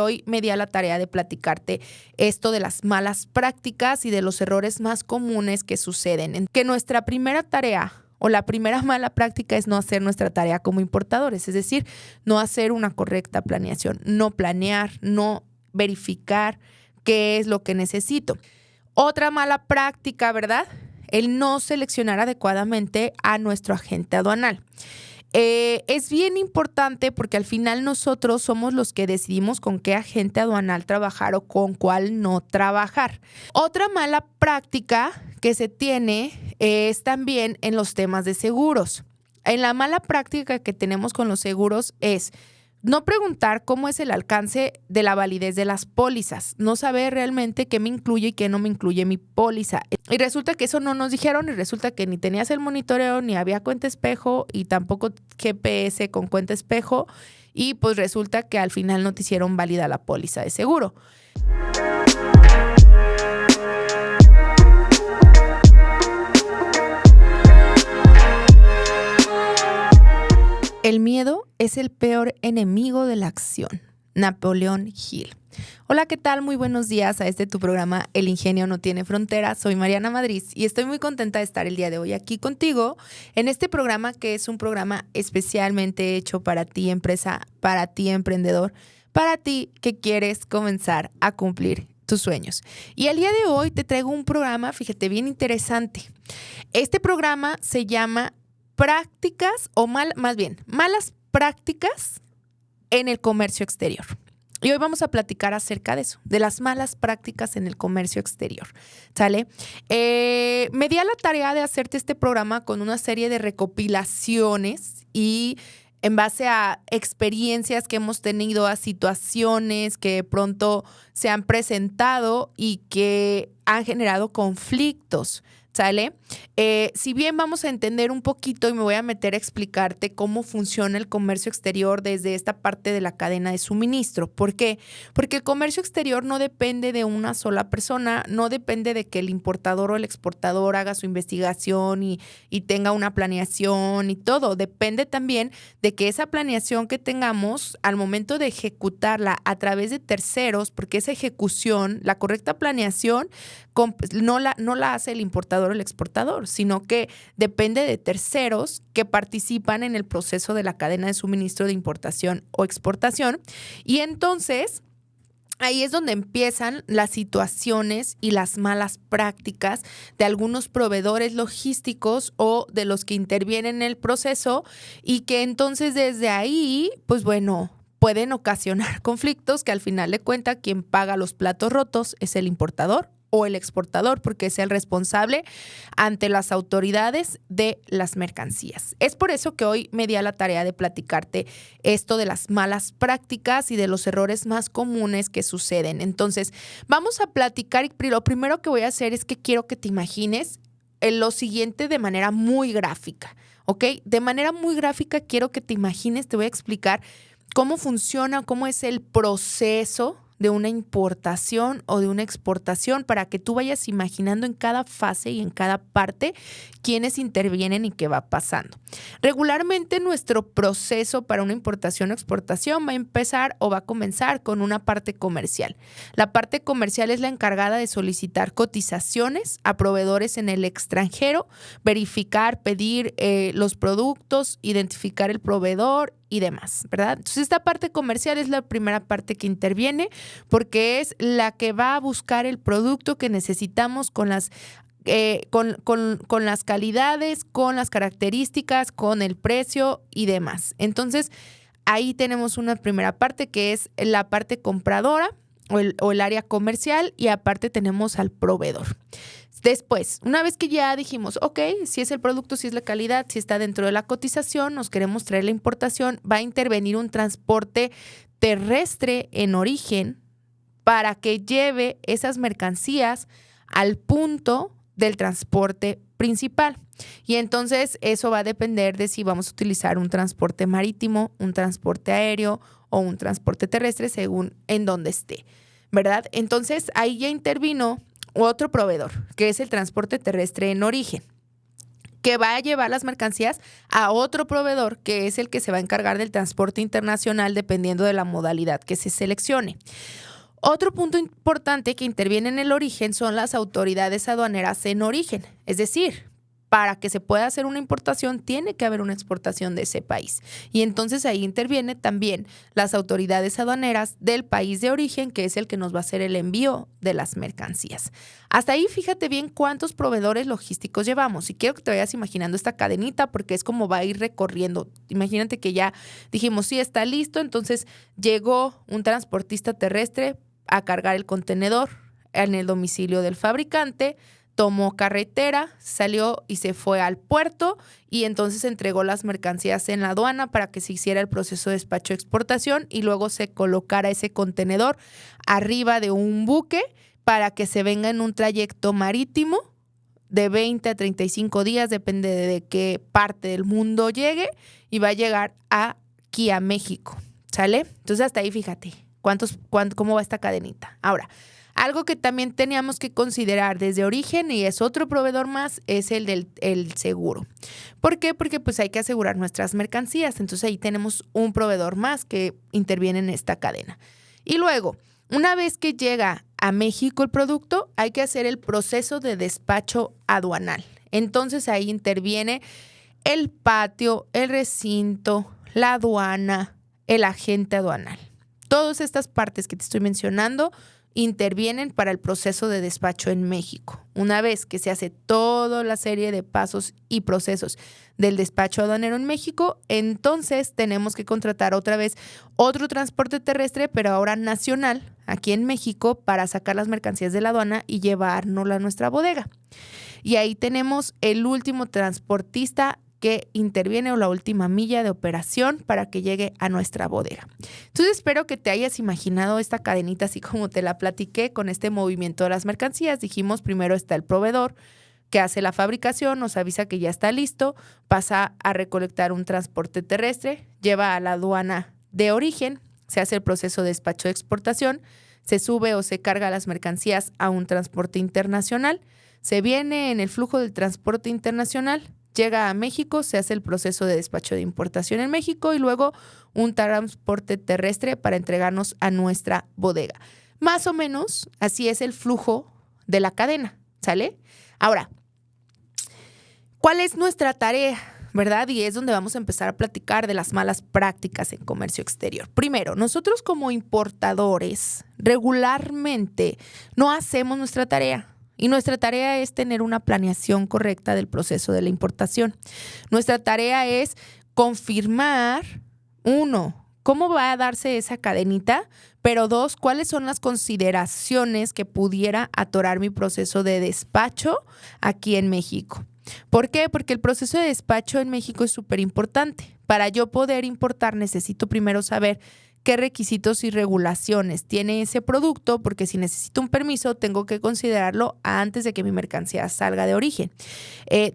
Hoy me di a la tarea de platicarte esto de las malas prácticas y de los errores más comunes que suceden. Que nuestra primera tarea o la primera mala práctica es no hacer nuestra tarea como importadores, es decir, no hacer una correcta planeación, no planear, no verificar qué es lo que necesito. Otra mala práctica, ¿verdad? El no seleccionar adecuadamente a nuestro agente aduanal. Es bien importante porque al final nosotros somos los que decidimos con qué agente aduanal trabajar o con cuál no trabajar. Otra mala práctica que se tiene es también en los temas de seguros. En la mala práctica que tenemos con los seguros es no preguntar cómo es el alcance de la validez de las pólizas, no saber realmente qué me incluye y qué no me incluye mi póliza. Y resulta que eso no nos dijeron y resulta que ni tenías el monitoreo, ni había cuenta espejo y tampoco GPS con cuenta espejo y pues resulta que al final no te hicieron válida la póliza de seguro. El miedo es el peor enemigo de la acción. Napoleón Hill. Hola, ¿qué tal? Muy buenos días a tu programa El Ingenio No Tiene Fronteras. Soy Mariana Madrid y estoy muy contenta de estar el día de hoy aquí contigo en este programa que es un programa especialmente hecho para ti, empresa, para ti, emprendedor, para ti que quieres comenzar a cumplir tus sueños. Y el día de hoy te traigo un programa, fíjate, bien interesante. Este programa se llama prácticas o malas prácticas en el comercio exterior. Y hoy vamos a platicar acerca de eso, de las malas prácticas en el comercio exterior, ¿sale? Me di a la tarea de hacerte este programa con una serie de recopilaciones y en base a experiencias que hemos tenido, a situaciones que de pronto se han presentado y que han generado conflictos, ¿sale? Si bien vamos a entender un poquito y me voy a meter a explicarte cómo funciona el comercio exterior desde esta parte de la cadena de suministro. ¿Por qué? Porque el comercio exterior no depende de una sola persona, no depende de que el importador o el exportador haga su investigación y tenga una planeación y todo. Depende también de que esa planeación que tengamos al momento de ejecutarla a través de terceros, porque esa ejecución, la correcta planeación, no la hace el importador o el exportador, sino que depende de terceros que participan en el proceso de la cadena de suministro de importación o exportación. Y entonces ahí es donde empiezan las situaciones y las malas prácticas de algunos proveedores logísticos o de los que intervienen en el proceso y que entonces desde ahí, pues bueno, pueden ocasionar conflictos que al final de cuentas quien paga los platos rotos es el importador o el exportador, porque es el responsable ante las autoridades de las mercancías. Es por eso que hoy me di a la tarea de platicarte esto de las malas prácticas y de los errores más comunes que suceden. Entonces, vamos a platicar y lo primero que voy a hacer es que quiero que te imagines lo siguiente de manera muy gráfica, ¿ok? De manera muy gráfica quiero que te imagines, te voy a explicar cómo funciona, cómo es el proceso de una importación o de una exportación para que tú vayas imaginando en cada fase y en cada parte quiénes intervienen y qué va pasando. Regularmente nuestro proceso para una importación o exportación va a empezar o va a comenzar con una parte comercial. La parte comercial es la encargada de solicitar cotizaciones a proveedores en el extranjero, verificar, pedir los productos, identificar el proveedor y demás, ¿verdad? Entonces esta parte comercial es la primera parte que interviene porque es la que va a buscar el producto que necesitamos con las calidades, con las características, con el precio y demás. Entonces ahí tenemos una primera parte que es la parte compradora o el área comercial y aparte tenemos al proveedor. Después, una vez que ya dijimos, ok, si es el producto, si es la calidad, si está dentro de la cotización, nos queremos traer la importación, va a intervenir un transporte terrestre en origen para que lleve esas mercancías al punto del transporte principal. Y entonces eso va a depender de si vamos a utilizar un transporte marítimo, un transporte aéreo o un transporte terrestre según en dónde esté, ¿verdad? Entonces ahí ya intervino otro proveedor, que es el transporte terrestre en origen. que va a llevar las mercancías a otro proveedor que es el que se va a encargar del transporte internacional dependiendo de la modalidad que se seleccione. Otro punto importante que interviene en el origen son las autoridades aduaneras en origen, es decir, para que se pueda hacer una importación tiene que haber una exportación de ese país. Y entonces ahí interviene también las autoridades aduaneras del país de origen, que es el que nos va a hacer el envío de las mercancías. Hasta ahí fíjate bien cuántos proveedores logísticos llevamos. Y quiero que te vayas imaginando esta cadenita porque es como va a ir recorriendo. Imagínate que ya dijimos, sí, está listo. Entonces llegó un transportista terrestre a cargar el contenedor en el domicilio del fabricante, tomó carretera, salió y se fue al puerto y entonces entregó las mercancías en la aduana para que se hiciera el proceso de despacho de exportación y luego se colocara ese contenedor arriba de un buque para que se venga en un trayecto marítimo de 20 a 35 días, depende de qué parte del mundo llegue, y va a llegar aquí a México, ¿sale? Entonces hasta ahí fíjate cómo va esta cadenita. Ahora, algo que también teníamos que considerar desde origen, y es otro proveedor más, es el seguro. ¿Por qué? Porque pues hay que asegurar nuestras mercancías. Entonces ahí tenemos un proveedor más que interviene en esta cadena. Y luego, una vez que llega a México el producto, hay que hacer el proceso de despacho aduanal. Entonces ahí interviene el patio, el recinto, la aduana, el agente aduanal. Todas estas partes que te estoy mencionando intervienen para el proceso de despacho en México. Una vez que se hace toda la serie de pasos y procesos del despacho aduanero en México, entonces tenemos que contratar otra vez otro transporte terrestre, pero ahora nacional, aquí en México, para sacar las mercancías de la aduana y llevárnosla a nuestra bodega. Y ahí tenemos el último transportista que interviene o la última milla de operación para que llegue a nuestra bodega. Entonces espero que te hayas imaginado esta cadenita así como te la platiqué con este movimiento de las mercancías. Dijimos, primero está el proveedor que hace la fabricación, nos avisa que ya está listo, pasa a recolectar un transporte terrestre, lleva a la aduana de origen, se hace el proceso de despacho de exportación, se sube o se carga las mercancías a un transporte internacional, se viene en el flujo del transporte internacional, llega a México, se hace el proceso de despacho de importación en México y luego un transporte terrestre para entregarnos a nuestra bodega. Más o menos así es el flujo de la cadena, ¿sale? Ahora, ¿cuál es nuestra tarea? ¿Verdad? Y es donde vamos a empezar a platicar de las malas prácticas en comercio exterior. Primero, nosotros como importadores regularmente no hacemos nuestra tarea. Y nuestra tarea es tener una planeación correcta del proceso de la importación. Nuestra tarea es confirmar, 1, cómo va a darse esa cadenita, pero 2, cuáles son las consideraciones que pudiera atorar mi proceso de despacho aquí en México. ¿Por qué? Porque el proceso de despacho en México es súper importante. Para yo poder importar necesito primero saber qué requisitos y regulaciones tiene ese producto, porque si necesito un permiso, tengo que considerarlo antes de que mi mercancía salga de origen.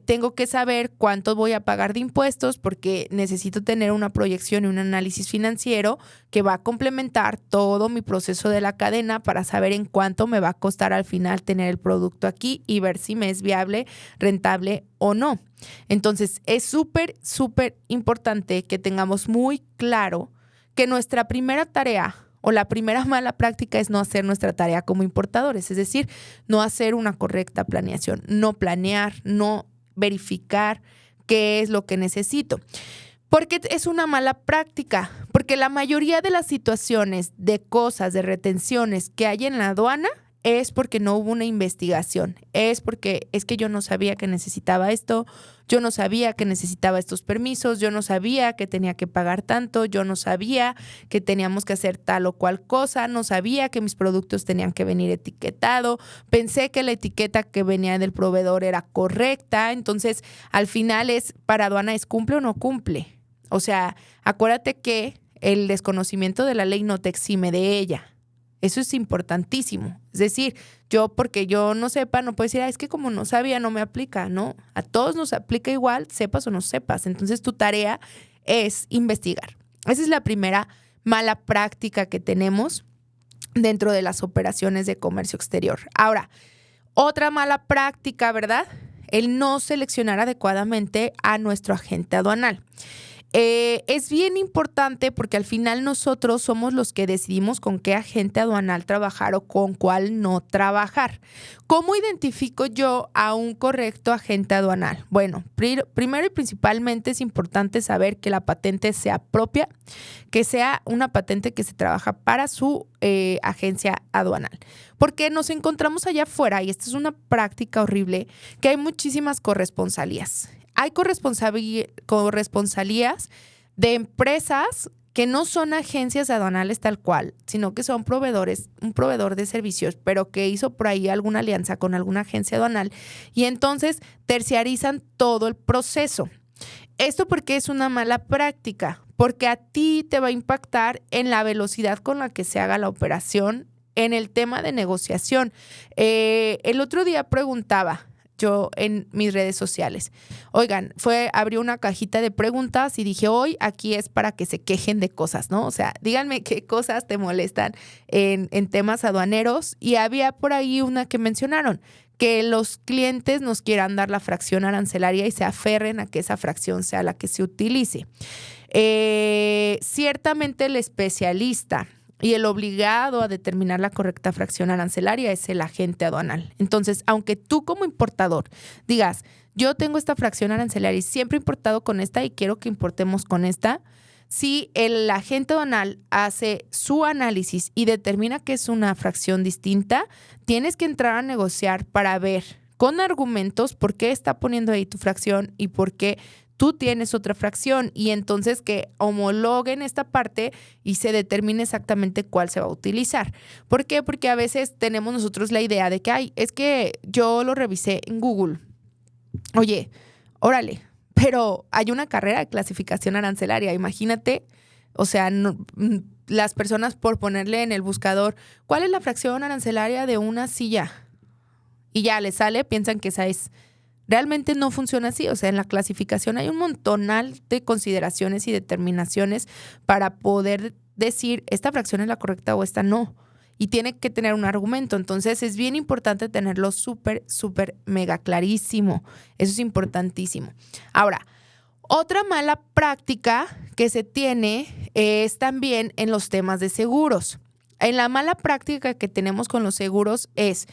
Tengo que saber cuánto voy a pagar de impuestos, porque necesito tener una proyección y un análisis financiero que va a complementar todo mi proceso de la cadena para saber en cuánto me va a costar al final tener el producto aquí y ver si me es viable, rentable o no. Entonces, es súper, súper importante que tengamos muy claro que nuestra primera tarea o la primera mala práctica es no hacer nuestra tarea como importadores, es decir, no hacer una correcta planeación, no planear, no verificar qué es lo que necesito. ¿Por qué es una mala práctica? Porque la mayoría de las situaciones de cosas, de retenciones que hay en la aduana es porque no hubo una investigación, es porque es que yo no sabía que necesitaba esto, yo no sabía que necesitaba estos permisos, yo no sabía que tenía que pagar tanto, yo no sabía que teníamos que hacer tal o cual cosa, no sabía que mis productos tenían que venir etiquetado, pensé que la etiqueta que venía del proveedor era correcta, entonces al final para aduana es cumple o no cumple. O sea, acuérdate que el desconocimiento de la ley no te exime de ella. Eso es importantísimo. Es decir, porque yo no sepa, no puedo decir, es que como no sabía, no me aplica. No, a todos nos aplica igual, sepas o no sepas. Entonces, tu tarea es investigar. Esa es la primera mala práctica que tenemos dentro de las operaciones de comercio exterior. Ahora, otra mala práctica, ¿verdad? el no seleccionar adecuadamente a nuestro agente aduanal. Es bien importante porque al final nosotros somos los que decidimos con qué agente aduanal trabajar o con cuál no trabajar. ¿Cómo identifico yo a un correcto agente aduanal? Bueno, primero y principalmente es importante saber que la patente sea propia, que sea una patente que se trabaja para su agencia aduanal. Porque nos encontramos allá afuera, y esta es una práctica horrible, que hay muchísimas corresponsalías. Hay corresponsalías de empresas que no son agencias aduanales tal cual, sino que son proveedores, un proveedor de servicios, pero que hizo por ahí alguna alianza con alguna agencia aduanal y entonces terciarizan todo el proceso. ¿Esto porque es una mala práctica? Porque a ti te va a impactar en la velocidad con la que se haga la operación en el tema de negociación. El otro día preguntaba yo en mis redes sociales. Oigan, abrí una cajita de preguntas y dije, hoy aquí es para que se quejen de cosas, ¿no? O sea, díganme qué cosas te molestan en temas aduaneros. Y había por ahí una que mencionaron, que los clientes nos quieran dar la fracción arancelaria y se aferren a que esa fracción sea la que se utilice. Ciertamente el especialista y el obligado a determinar la correcta fracción arancelaria es el agente aduanal. Entonces, aunque tú como importador digas, yo tengo esta fracción arancelaria y siempre he importado con esta y quiero que importemos con esta, si el agente aduanal hace su análisis y determina que es una fracción distinta, tienes que entrar a negociar para ver con argumentos por qué está poniendo ahí tu fracción y por qué tú tienes otra fracción, y entonces que homologuen esta parte y se determine exactamente cuál se va a utilizar. ¿Por qué? Porque a veces tenemos nosotros la idea de que, es que yo lo revisé en Google. Oye, órale, pero hay una carrera de clasificación arancelaria, imagínate, o sea, las personas por ponerle en el buscador, ¿cuál es la fracción arancelaria de una silla? Y ya les sale, piensan que esa es. Realmente no funciona así, o sea, en la clasificación hay un montonal de consideraciones y determinaciones para poder decir esta fracción es la correcta o esta no, y tiene que tener un argumento. Entonces es bien importante tenerlo súper, súper mega clarísimo, eso es importantísimo. Ahora, otra mala práctica que se tiene es también en los temas de seguros. En la mala práctica que tenemos con los seguros es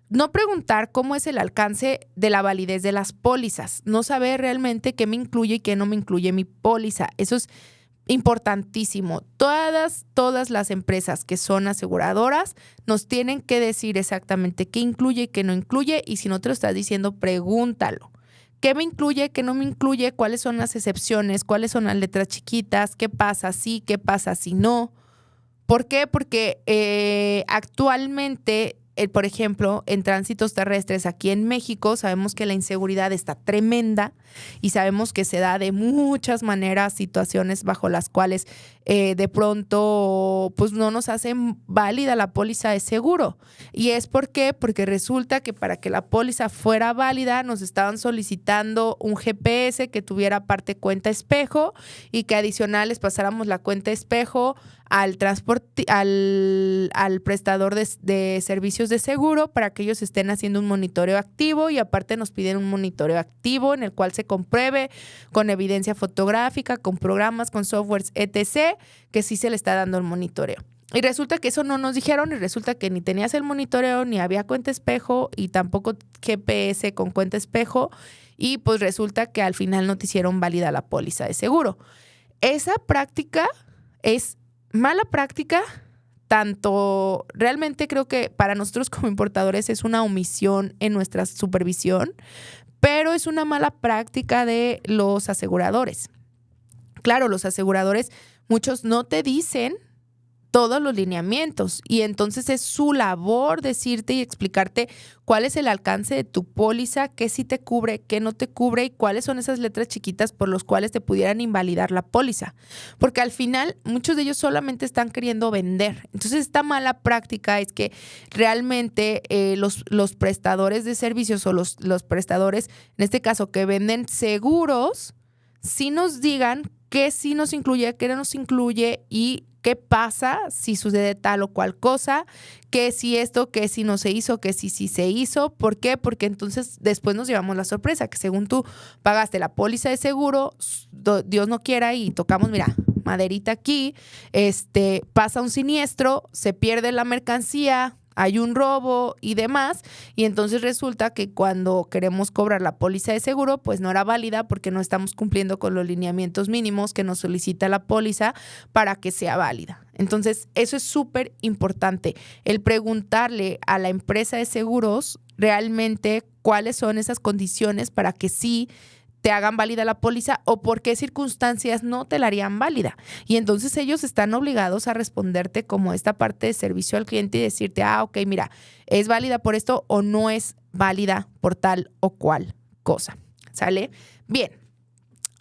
no preguntar cómo es el alcance de la validez de las pólizas, no saber realmente qué me incluye y qué no me incluye mi póliza. Eso es importantísimo. Todas las empresas que son aseguradoras nos tienen que decir exactamente qué incluye y qué no incluye, y si no te lo estás diciendo, pregúntalo. ¿Qué me incluye, qué no me incluye? ¿Cuáles son las excepciones? ¿Cuáles son las letras chiquitas? ¿Qué pasa si? ¿Qué pasa si no? ¿Por qué? Porque actualmente, por ejemplo, en tránsitos terrestres aquí en México, sabemos que la inseguridad está tremenda y sabemos que se da de muchas maneras situaciones bajo las cuales de pronto pues no nos hacen válida la póliza de seguro. ¿Y es por qué? Porque resulta que para que la póliza fuera válida nos estaban solicitando un GPS que tuviera aparte cuenta espejo y que adicional les pasáramos la cuenta espejo al prestador de servicios de seguro para que ellos estén haciendo un monitoreo activo, y aparte nos piden un monitoreo activo en el cual se compruebe con evidencia fotográfica, con programas, con softwares, etc., que sí se le está dando el monitoreo. Y resulta que eso no nos dijeron, y resulta que ni tenías el monitoreo, ni había cuenta espejo, y tampoco GPS con cuenta espejo, y pues resulta que al final no te hicieron válida la póliza de seguro. Esa práctica es mala práctica, tanto realmente creo que para nosotros como importadores es una omisión en nuestra supervisión, pero es una mala práctica de los aseguradores. Claro, los aseguradores, muchos no te dicen todos los lineamientos, y entonces es su labor decirte y explicarte cuál es el alcance de tu póliza, qué sí te cubre, qué no te cubre, y cuáles son esas letras chiquitas por los cuales te pudieran invalidar la póliza. Porque al final muchos de ellos solamente están queriendo vender. Entonces esta mala práctica es que realmente los prestadores de servicios o los prestadores, en este caso que venden seguros, sí nos digan qué sí nos incluye, qué no nos incluye, y qué pasa si sucede tal o cual cosa, qué si esto, qué si no se hizo, qué si sí se hizo. ¿Por qué? Porque entonces después nos llevamos la sorpresa que según tú pagaste la póliza de seguro, Dios no quiera y tocamos, mira, maderita aquí, pasa un siniestro, se pierde la mercancía, hay un robo y demás, y entonces resulta que cuando queremos cobrar la póliza de seguro, pues no era válida porque no estamos cumpliendo con los lineamientos mínimos que nos solicita la póliza para que sea válida. Entonces, eso es súper importante, el preguntarle a la empresa de seguros realmente cuáles son esas condiciones para que sí te hagan válida la póliza o por qué circunstancias no te la harían válida. Y entonces ellos están obligados a responderte como esta parte de servicio al cliente y decirte, ok, mira, es válida por esto o no es válida por tal o cual cosa. ¿Sale? Bien.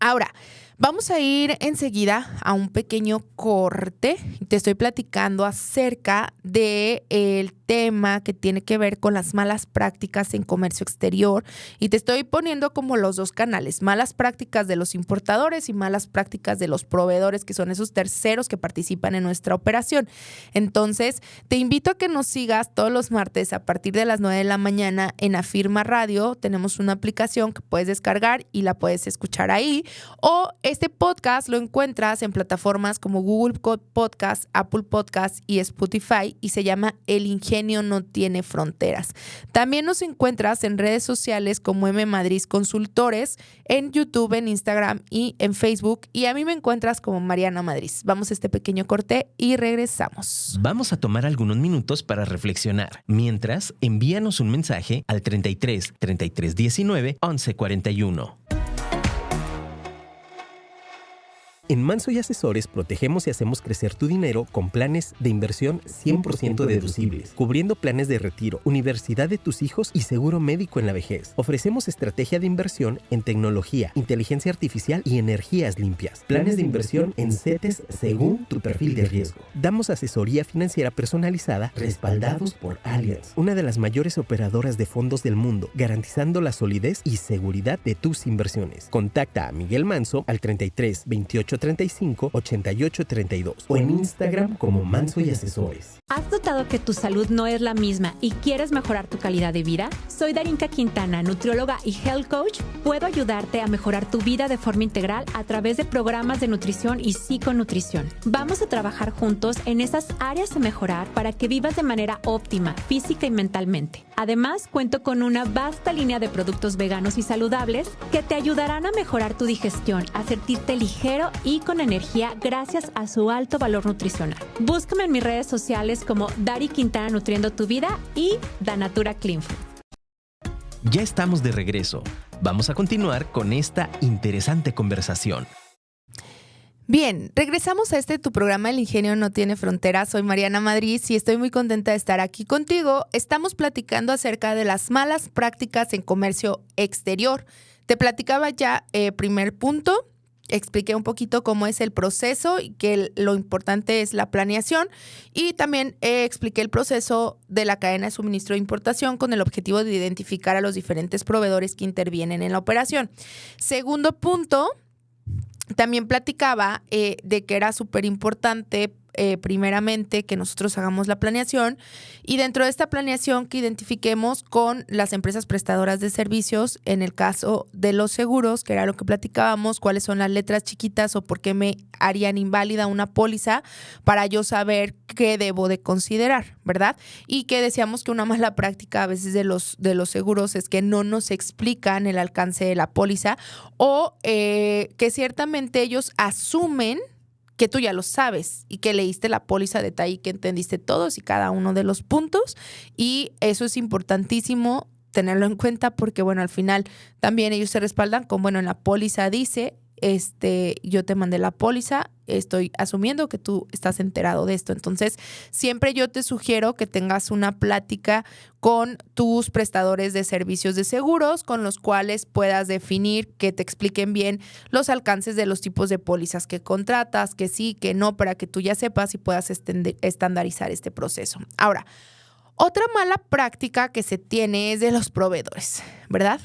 Ahora, vamos a ir enseguida a un pequeño corte. Te estoy platicando acerca del tema que tiene que ver con las malas prácticas en comercio exterior y te estoy poniendo como los dos canales, malas prácticas de los importadores y malas prácticas de los proveedores, que son esos terceros que participan en nuestra operación. Entonces, te invito a que nos sigas todos los martes a partir de las 9 de la mañana en Afirma Radio. Tenemos una aplicación que puedes descargar y la puedes escuchar ahí, o este podcast lo encuentras en plataformas como Google Podcast, Apple Podcast y Spotify y se llama El Ingenio No Tiene Fronteras. También nos encuentras en redes sociales como M Madrid Consultores, en YouTube, en Instagram y en Facebook, y a mí me encuentras como Mariana Madrid. Vamos a este pequeño corte y regresamos. Vamos a tomar algunos minutos para reflexionar. Mientras, envíanos un mensaje al 33 33 19 11 41. En Manso y Asesores protegemos y hacemos crecer tu dinero con planes de inversión 100% deducibles, cubriendo planes de retiro, universidad de tus hijos y seguro médico en la vejez. Ofrecemos estrategia de inversión en tecnología, inteligencia artificial y energías limpias. Planes de inversión en CETES según tu perfil de riesgo. Damos asesoría financiera personalizada respaldados por Allianz, una de las mayores operadoras de fondos del mundo, garantizando la solidez y seguridad de tus inversiones. Contacta a Miguel Manso al 33 28 35 88 32 o en Instagram como Manso y Asesores. ¿Has notado que tu salud no es la misma y quieres mejorar tu calidad de vida? Soy Darinka Quintana, nutrióloga y health coach. Puedo ayudarte a mejorar tu vida de forma integral a través de programas de nutrición y psiconutrición. Vamos a trabajar juntos en esas áreas de mejorar para que vivas de manera óptima, física y mentalmente. Además, cuento con una vasta línea de productos veganos y saludables que te ayudarán a mejorar tu digestión, a sentirte ligero y con energía gracias a su alto valor nutricional. Búscame en mis redes sociales como Dari Quintana Nutriendo tu Vida y Danatura Clean Food. Ya estamos de regreso. Vamos a continuar con esta interesante conversación. Bien, regresamos a tu programa El Ingenio No Tiene Fronteras. Soy Mariana Madrid y estoy muy contenta de estar aquí contigo. Estamos platicando acerca de las malas prácticas en comercio exterior. Te platicaba ya primer punto. Expliqué un poquito cómo es el proceso y que lo importante es la planeación, y también expliqué el proceso de la cadena de suministro de importación con el objetivo de identificar a los diferentes proveedores que intervienen en la operación. Segundo punto, también platicaba de que era súper importante primeramente que nosotros hagamos la planeación, y dentro de esta planeación que identifiquemos con las empresas prestadoras de servicios, en el caso de los seguros, que era lo que platicábamos, cuáles son las letras chiquitas o por qué me harían inválida una póliza para yo saber qué debo de considerar, ¿verdad? Y que decíamos que una mala práctica a veces de los seguros es que no nos explican el alcance de la póliza, o que ciertamente ellos asumen que tú ya lo sabes y que leíste la póliza a detalle y que entendiste todos y cada uno de los puntos, y eso es importantísimo tenerlo en cuenta porque, bueno, al final también ellos se respaldan con, bueno, en la póliza dice, yo te mandé la póliza, estoy asumiendo que tú estás enterado de esto. Entonces, siempre yo te sugiero que tengas una plática con tus prestadores de servicios de seguros, con los cuales puedas definir, que te expliquen bien los alcances de los tipos de pólizas que contratas, que sí, que no, para que tú ya sepas y puedas estandarizar este proceso. Ahora, otra mala práctica que se tiene es de los proveedores, ¿verdad?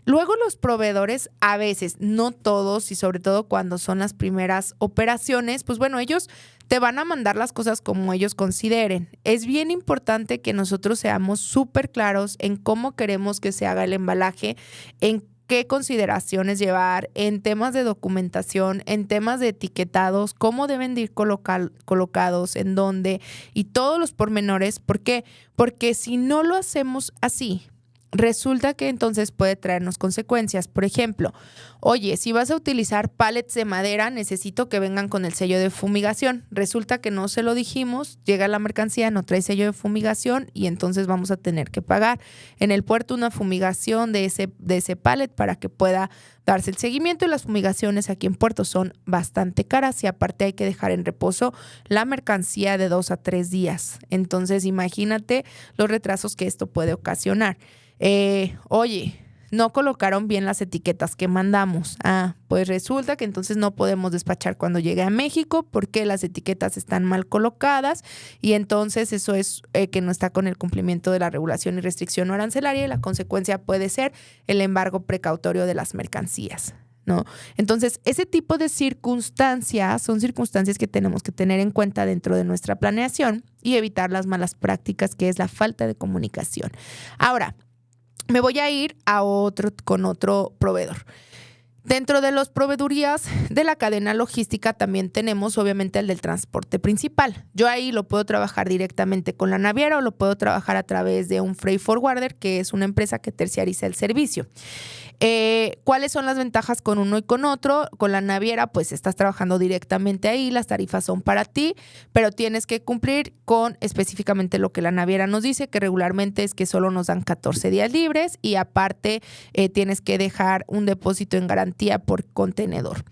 Luego los proveedores, a veces, no todos, y sobre todo cuando son las primeras operaciones, pues bueno, ellos te van a mandar las cosas como ellos consideren. Es bien importante que nosotros seamos súper claros en cómo queremos que se haga el embalaje, en qué consideraciones llevar, en temas de documentación, en temas de etiquetados, cómo deben de ir colocados, en dónde y todos los pormenores. ¿Por qué? Porque si no lo hacemos así, resulta que entonces puede traernos consecuencias. Por ejemplo, oye, si vas a utilizar pallets de madera, necesito que vengan con el sello de fumigación. Resulta que no se lo dijimos, llega la mercancía, no trae sello de fumigación y entonces vamos a tener que pagar en el puerto una fumigación de ese pallet para que pueda darse el seguimiento. Y las fumigaciones aquí en puerto son bastante caras y aparte hay que dejar en reposo la mercancía de 2 a 3 días. Entonces imagínate los retrasos que esto puede ocasionar. Oye, no colocaron bien las etiquetas que mandamos. Pues resulta que entonces no podemos despachar cuando llegue a México porque las etiquetas están mal colocadas y entonces eso es que no está con el cumplimiento de la regulación y restricción arancelaria y la consecuencia puede ser el embargo precautorio de las mercancías, ¿no? Entonces, ese tipo de circunstancias son circunstancias que tenemos que tener en cuenta dentro de nuestra planeación y evitar las malas prácticas, que es la falta de comunicación. Ahora, me voy a ir con otro proveedor. Dentro de las proveedurías de la cadena logística también tenemos obviamente el del transporte principal. Yo ahí lo puedo trabajar directamente con la naviera o lo puedo trabajar a través de un freight forwarder, que es una empresa que terciariza el servicio. ¿Cuáles son las ventajas con uno y con otro? Con la naviera, pues estás trabajando directamente ahí, las tarifas son para ti, pero tienes que cumplir con específicamente lo que la naviera nos dice, que regularmente es que solo nos dan 14 días libres y aparte tienes que dejar un depósito en garantía por contenedor.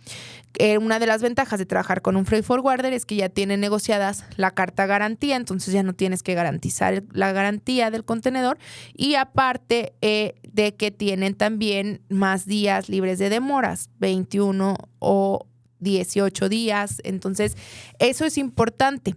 Una de las ventajas de trabajar con un freight forwarder es que ya tienen negociadas la carta garantía, entonces ya no tienes que garantizar la garantía del contenedor y aparte de que tienen también más días libres de demoras, 21 o 18 días, entonces eso es importante.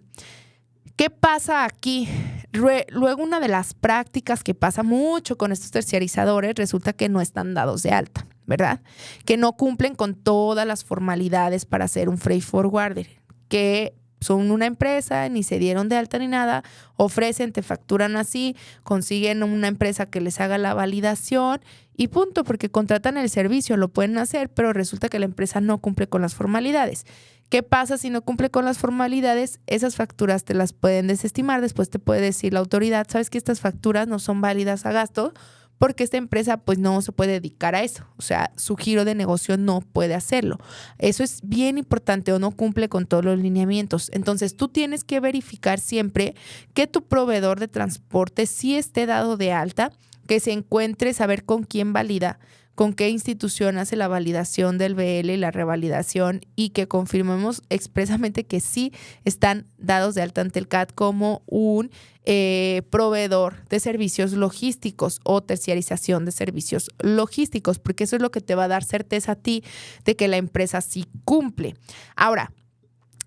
¿Qué pasa aquí? Luego una de las prácticas que pasa mucho con estos terciarizadores resulta que no están dados de alta, ¿verdad? Que no cumplen con todas las formalidades para ser un freight forwarder, que son una empresa, ni se dieron de alta ni nada, ofrecen, te facturan así, consiguen una empresa que les haga la validación y punto, porque contratan el servicio, lo pueden hacer, pero resulta que la empresa no cumple con las formalidades. ¿Qué pasa si no cumple con las formalidades? Esas facturas te las pueden desestimar, después te puede decir la autoridad, sabes que estas facturas no son válidas a gasto, porque esta empresa pues no se puede dedicar a eso. O sea, su giro de negocio no puede hacerlo. Eso es bien importante o no cumple con todos los lineamientos. Entonces, tú tienes que verificar siempre que tu proveedor de transporte sí esté dado de alta, que se encuentre, saber con quién valida, con qué institución hace la validación del BL y la revalidación y que confirmemos expresamente que sí están dados de alta ante el CAT como un proveedor de servicios logísticos o terciarización de servicios logísticos, porque eso es lo que te va a dar certeza a ti de que la empresa sí cumple. Ahora,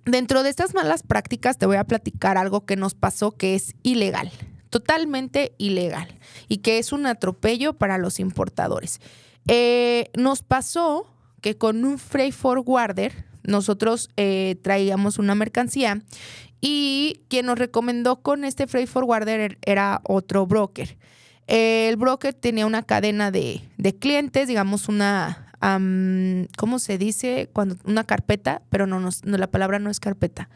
dentro de estas malas prácticas te voy a platicar algo que nos pasó que es ilegal, totalmente ilegal y que es un atropello para los importadores. Nos pasó que con un freight forwarder nosotros traíamos una mercancía y quien nos recomendó con este freight forwarder era otro broker. El broker tenía una cadena de clientes, digamos una, ¿cómo se dice? Una carpeta, pero no, la palabra no es carpeta.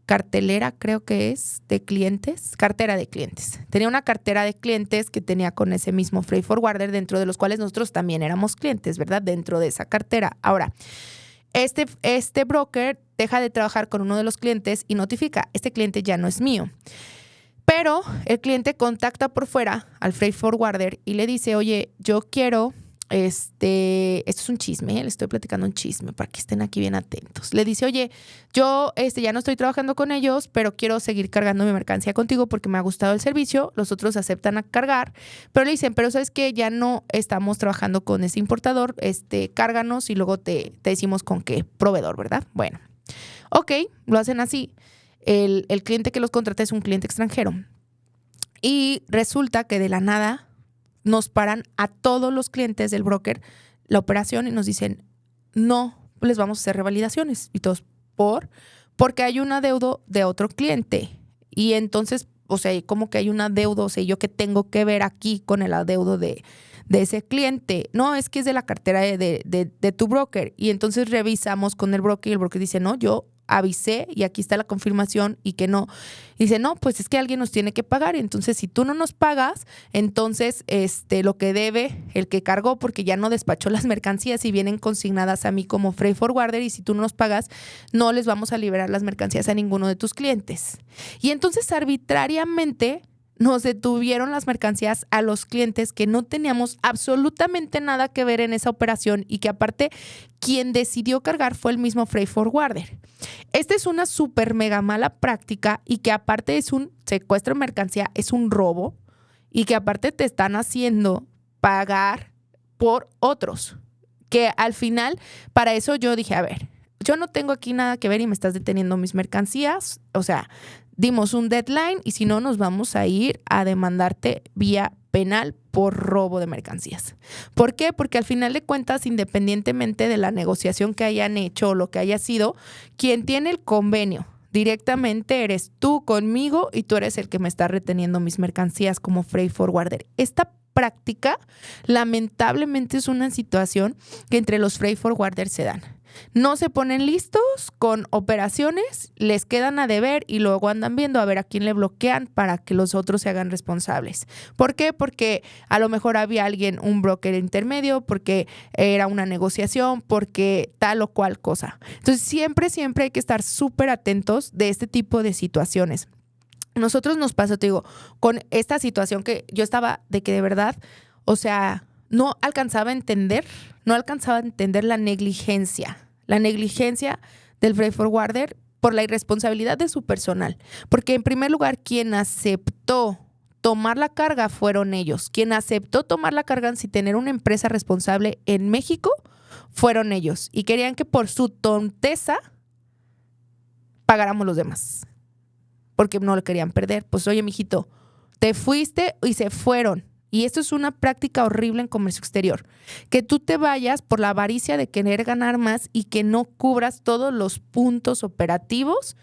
Cartelera, creo que es, de clientes, cartera de clientes. Tenía una cartera de clientes que tenía con ese mismo freight forwarder, dentro de los cuales nosotros también éramos clientes, ¿verdad? Dentro de esa cartera. Ahora, este broker deja de trabajar con uno de los clientes y notifica, este cliente ya no es mío. Pero el cliente contacta por fuera al freight forwarder y le dice, oye, yo quiero... esto es un chisme, le estoy platicando un chisme para que estén aquí bien atentos. Le dice, oye, yo ya no estoy trabajando con ellos, pero quiero seguir cargando mi mercancía contigo porque me ha gustado el servicio. Los otros aceptan a cargar, pero le dicen, pero sabes que ya no estamos trabajando con ese importador, cárganos y luego te decimos con qué proveedor, ¿verdad? Bueno, ok, lo hacen así. El cliente que los contrata es un cliente extranjero y resulta que de la nada nos paran a todos los clientes del broker la operación y nos dicen, no les vamos a hacer revalidaciones. Y todos, porque hay un adeudo de otro cliente. Y entonces, o sea, como que hay un adeudo, o sea, ¿yo qué tengo que ver aquí con el adeudo de ese cliente? No, es que es de la cartera de tu broker. Y entonces revisamos con el broker y el broker dice, no, yo avisé y aquí está la confirmación y que no. Y dice, no, pues es que alguien nos tiene que pagar. Entonces, si tú no nos pagas, entonces lo que debe, el que cargó, porque ya no despachó las mercancías y vienen consignadas a mí como freight forwarder, y si tú no nos pagas, no les vamos a liberar las mercancías a ninguno de tus clientes. Y entonces arbitrariamente nos detuvieron las mercancías a los clientes que no teníamos absolutamente nada que ver en esa operación y que aparte quien decidió cargar fue el mismo freight forwarder. Esta es una súper mega mala práctica y que aparte es un secuestro de mercancía, es un robo y que aparte te están haciendo pagar por otros. Que al final, para eso yo dije, a ver, yo no tengo aquí nada que ver y me estás deteniendo mis mercancías, o sea, dimos un deadline y si no nos vamos a ir a demandarte vía penal por robo de mercancías. ¿Por qué? Porque al final de cuentas, independientemente de la negociación que hayan hecho o lo que haya sido, quien tiene el convenio directamente eres tú conmigo y tú eres el que me está reteniendo mis mercancías como freight forwarder. Esta práctica, lamentablemente, es una situación que entre los freight forwarders se dan. No se ponen listos con operaciones, les quedan a deber y luego andan viendo a ver a quién le bloquean para que los otros se hagan responsables. ¿Por qué? Porque a lo mejor había alguien, un broker intermedio, porque era una negociación, porque tal o cual cosa. Entonces siempre hay que estar súper atentos de este tipo de situaciones. Nosotros nos pasó, te digo, con esta situación que yo estaba de que de verdad, o sea, no alcanzaba a entender la negligencia del freight forwarder por la irresponsabilidad de su personal. Porque en primer lugar, quien aceptó tomar la carga fueron ellos. Quien aceptó tomar la carga sin tener una empresa responsable en México fueron ellos. Y querían que por su tonteza pagáramos los demás. Porque no lo querían perder. Pues oye, mijito, te fuiste y se fueron. Y esto es una práctica horrible en comercio exterior. Que tú te vayas por la avaricia de querer ganar más y que no cubras todos los puntos operativos,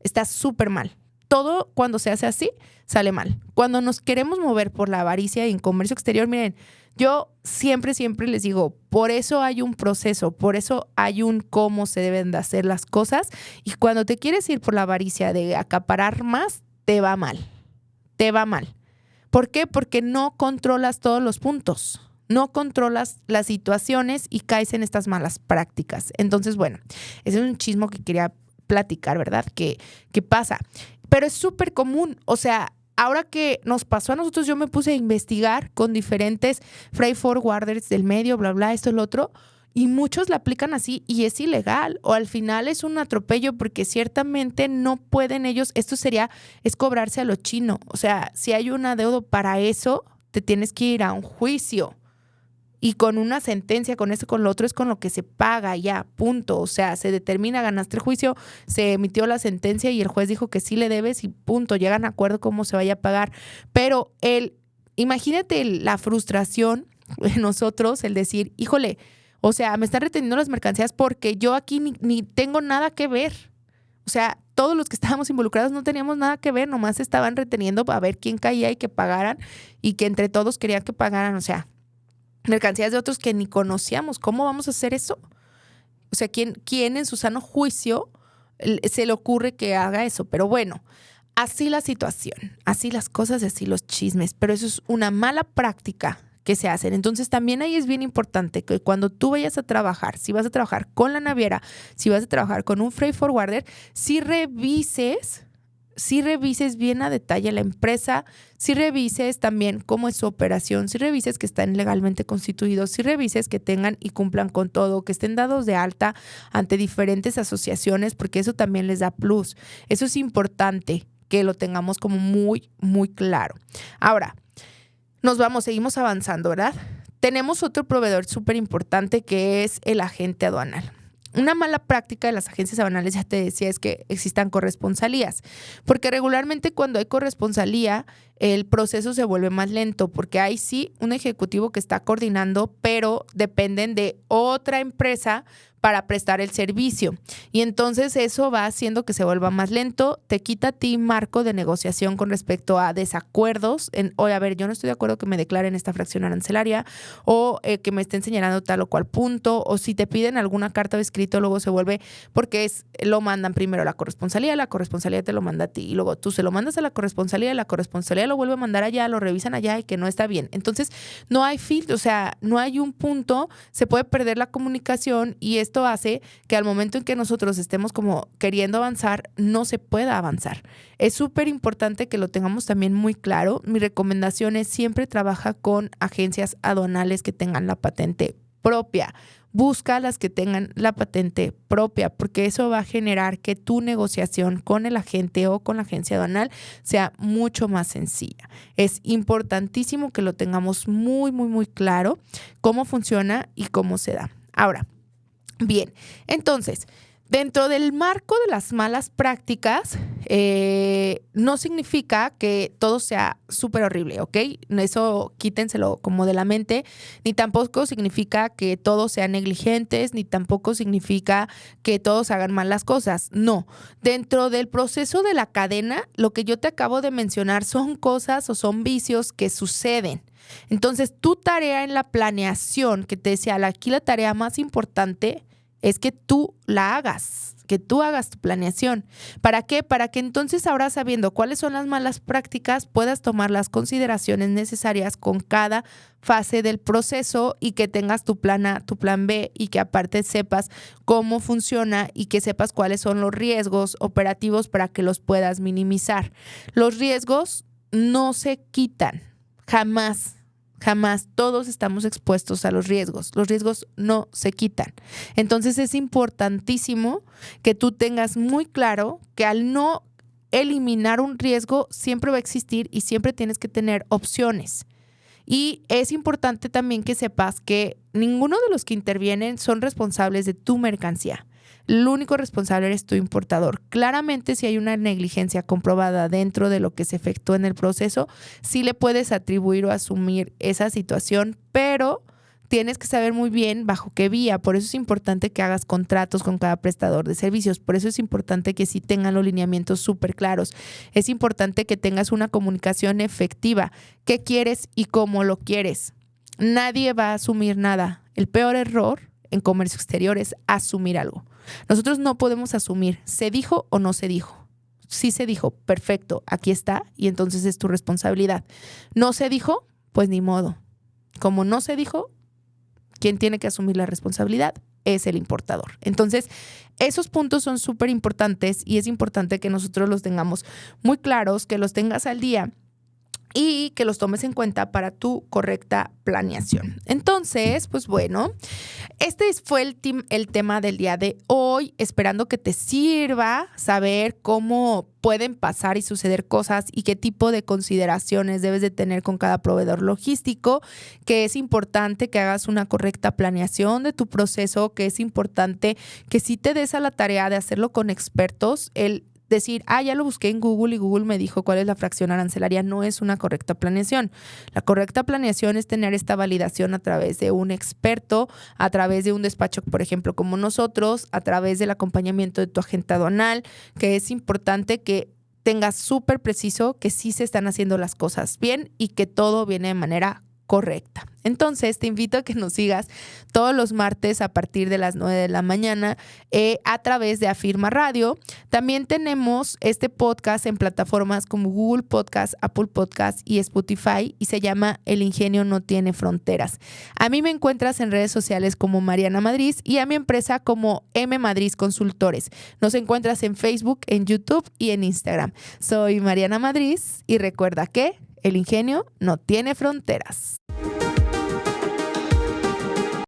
está súper mal. Todo cuando se hace así, sale mal. Cuando nos queremos mover por la avaricia y en comercio exterior, miren, yo siempre les digo, por eso hay un proceso, por eso hay un cómo se deben de hacer las cosas. Y cuando te quieres ir por la avaricia de acaparar más, te va mal. Te va mal. ¿Por qué? Porque no controlas todos los puntos, no controlas las situaciones y caes en estas malas prácticas. Entonces, bueno, ese es un chismo que quería platicar, ¿verdad? ¿Qué pasa? Pero es súper común, o sea, ahora que nos pasó a nosotros, yo me puse a investigar con diferentes freight forwarders del medio, bla, bla, esto, lo otro, y muchos la aplican así y es ilegal o al final es un atropello porque ciertamente no pueden ellos, es cobrarse a lo chino. O sea, si hay un adeudo para eso, te tienes que ir a un juicio y con una sentencia, con esto, con lo otro, es con lo que se paga ya, punto. O sea, se determina, ganaste el juicio, se emitió la sentencia y el juez dijo que sí le debes y punto, llegan a acuerdo cómo se vaya a pagar. Pero imagínate la frustración de nosotros, el decir, híjole, o sea, me están reteniendo las mercancías porque yo aquí ni tengo nada que ver. O sea, todos los que estábamos involucrados no teníamos nada que ver, nomás estaban reteniendo a ver quién caía y que pagaran y que entre todos querían que pagaran. O sea, mercancías de otros que ni conocíamos. ¿Cómo vamos a hacer eso? O sea, ¿quién en su sano juicio se le ocurre que haga eso? Pero bueno, así la situación, así las cosas, así los chismes. Pero eso es una mala práctica que se hacen. Entonces también ahí es bien importante que cuando tú vayas a trabajar, si vas a trabajar con la naviera, si vas a trabajar con un freight forwarder, si revises bien a detalle la empresa, si revises también cómo es su operación, si revises que están legalmente constituidos, si revises que tengan y cumplan con todo, que estén dados de alta ante diferentes asociaciones, porque eso también les da plus. Eso es importante que lo tengamos como muy, muy claro. Ahora, seguimos avanzando, ¿verdad? Tenemos otro proveedor súper importante que es el agente aduanal. Una mala práctica de las agencias aduanales, ya te decía, es que existan corresponsalías, porque regularmente cuando hay corresponsalía, el proceso se vuelve más lento, porque hay sí un ejecutivo que está coordinando, pero dependen de otra empresa para prestar el servicio. Y entonces eso va haciendo que se vuelva más lento, te quita a ti marco de negociación con respecto a desacuerdos. Oye, a ver, yo no estoy de acuerdo que me declaren esta fracción arancelaria o que me estén señalando tal o cual punto, o si te piden alguna carta o escrito, luego se vuelve, porque lo mandan primero a la corresponsalía te lo manda a ti, y luego tú se lo mandas a la corresponsalía lo vuelve a mandar allá, lo revisan allá y que no está bien. Entonces, no hay filtro, o sea, no hay un punto, se puede perder la comunicación y esto hace que al momento en que nosotros estemos como queriendo avanzar, no se pueda avanzar. Es súper importante que lo tengamos también muy claro. Mi recomendación es siempre trabaja con agencias aduanales que tengan la patente propia. Busca las que tengan la patente propia, porque eso va a generar que tu negociación con el agente o con la agencia aduanal sea mucho más sencilla. Es importantísimo que lo tengamos muy, muy, muy claro cómo funciona y cómo se da. Ahora, bien, entonces, dentro del marco de las malas prácticas, no significa que todo sea súper horrible, ¿ok? Eso quítenselo como de la mente, ni tampoco significa que todos sean negligentes, ni tampoco significa que todos hagan mal las cosas. No, dentro del proceso de la cadena, lo que yo te acabo de mencionar son cosas o son vicios que suceden. Entonces, tu tarea en la planeación, que te decía, aquí la tarea más importante es que tú la hagas, que tú hagas tu planeación. ¿Para qué? Para que entonces ahora, sabiendo cuáles son las malas prácticas, puedas tomar las consideraciones necesarias con cada fase del proceso y que tengas tu plan A, tu plan B, y que aparte sepas cómo funciona y que sepas cuáles son los riesgos operativos para que los puedas minimizar. Los riesgos no se quitan, jamás. Jamás, todos estamos expuestos a los riesgos. Los riesgos no se quitan. Entonces es importantísimo que tú tengas muy claro que al no eliminar un riesgo siempre va a existir y siempre tienes que tener opciones. Y es importante también que sepas que ninguno de los que intervienen son responsables de tu mercancía. El único responsable eres tu importador. Claramente, si hay una negligencia comprobada dentro de lo que se efectuó en el proceso, sí le puedes atribuir o asumir esa situación, pero tienes que saber muy bien bajo qué vía. Por eso es importante que hagas contratos con cada prestador de servicios. Por eso es importante que sí tengan los lineamientos súper claros. Es importante que tengas una comunicación efectiva. ¿Qué quieres y cómo lo quieres? Nadie va a asumir nada. El peor error en comercio exterior es asumir algo. Nosotros no podemos asumir, ¿se dijo o no se dijo? Sí se dijo, perfecto, aquí está, y entonces es tu responsabilidad. ¿No se dijo? Pues ni modo. Como no se dijo, ¿quién tiene que asumir la responsabilidad? Es el importador. Entonces, esos puntos son súper importantes y es importante que nosotros los tengamos muy claros, que los tengas al día y que los tomes en cuenta para tu correcta planeación. Entonces, pues bueno, este fue el tema del día de hoy, esperando que te sirva saber cómo pueden pasar y suceder cosas y qué tipo de consideraciones debes de tener con cada proveedor logístico, que es importante que hagas una correcta planeación de tu proceso, que es importante que sí te des a la tarea de hacerlo con expertos. El decir, ya lo busqué en Google y Google me dijo cuál es la fracción arancelaria, no es una correcta planeación. La correcta planeación es tener esta validación a través de un experto, a través de un despacho, por ejemplo, como nosotros, a través del acompañamiento de tu agente aduanal, que es importante que tengas súper preciso que sí se están haciendo las cosas bien y que todo viene de manera correcta. Entonces, te invito a que nos sigas todos los martes a partir de las 9 de la mañana a través de Afirma Radio. También tenemos este podcast en plataformas como Google Podcast, Apple Podcast y Spotify y se llama El Ingenio No Tiene Fronteras. A mí me encuentras en redes sociales como Mariana Madriz y a mi empresa como M Madriz Consultores. Nos encuentras en Facebook, en YouTube y en Instagram. Soy Mariana Madriz y recuerda que el ingenio no tiene fronteras.